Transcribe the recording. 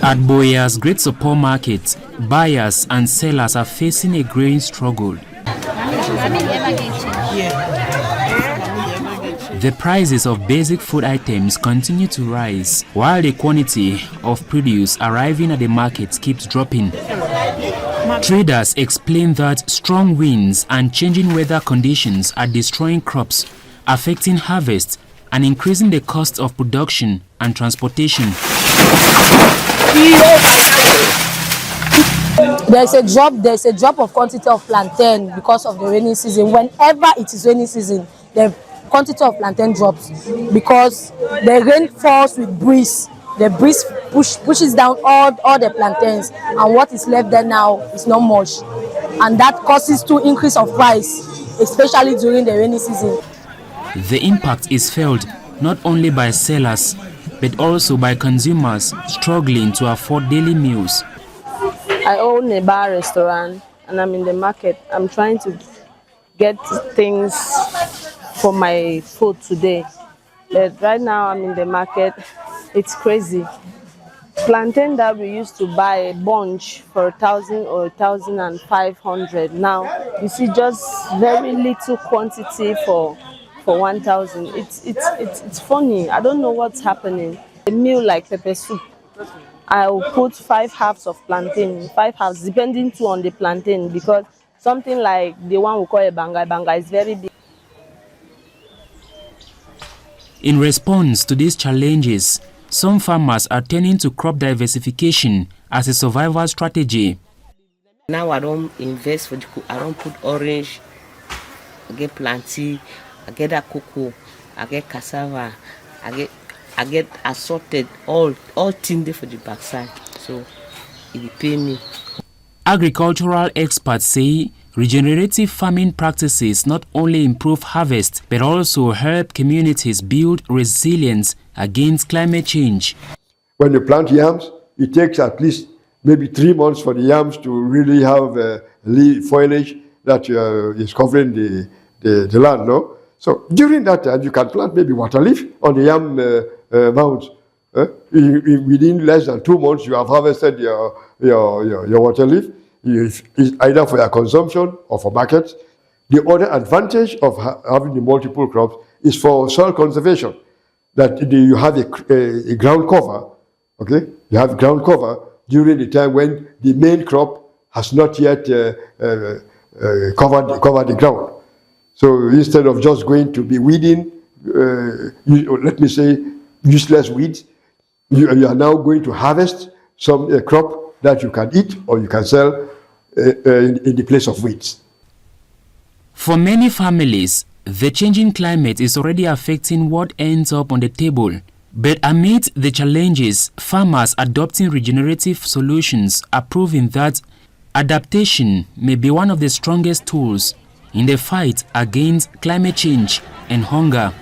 At Boya's Great Supermarket, buyers and sellers are facing a growing struggle. The prices of basic food items continue to rise, while the quantity of produce arriving at the market keeps dropping. Traders explain that strong winds and changing weather conditions are destroying crops, affecting harvest, and increasing the cost of production and transportation. There's a drop of quantity of plantain because of the rainy season. Whenever it is rainy season, the quantity of plantain drops because the rain falls with breeze. The breeze pushes down all the plantains, and what is left there now is not much, and that causes to increase of price, especially during the rainy season. The impact is felt not only by sellers but also by consumers struggling to afford daily meals. I own a bar restaurant and I'm in the market. I'm trying to get things for my food today. But right now I'm in the market. It's crazy. Plantain that we used to buy a bunch for 1,000 or 1,500. Now you see just very little quantity for 1,000. It's funny. I don't know what's happening. A meal like pepper soup, I'll put 5 halves of plantain, 5 halves, depending too on the plantain, because something like the one we call a banga is very big. In response to these challenges, some farmers are turning to crop diversification as a survival strategy. Now I don't invest for the cocoa. I don't put orange, I get plantain, I get that cocoa, I get cassava, I get assorted all things there for the backside, so it will pay me. Agricultural experts say regenerative farming practices not only improve harvest but also help communities build resilience against climate change. When you plant yams, it takes at least maybe 3 months for the yams to really have foliage that is covering the land, no? So during that time, you can plant maybe water leaf on the yam mounds. Within less than 2 months, you have harvested your water leaf. It's either for your consumption or for market. The other advantage of having the multiple crops is for soil conservation. That you have a ground cover, okay? You have ground cover during the time when the main crop has not yet covered the ground. So instead of just going to be weeding, let me say, useless weeds, you are now going to harvest some crop that you can eat or you can sell in the place of weeds. For many families, the changing climate is already affecting what ends up on the table. But amid the challenges, farmers adopting regenerative solutions are proving that adaptation may be one of the strongest tools in the fight against climate change and hunger.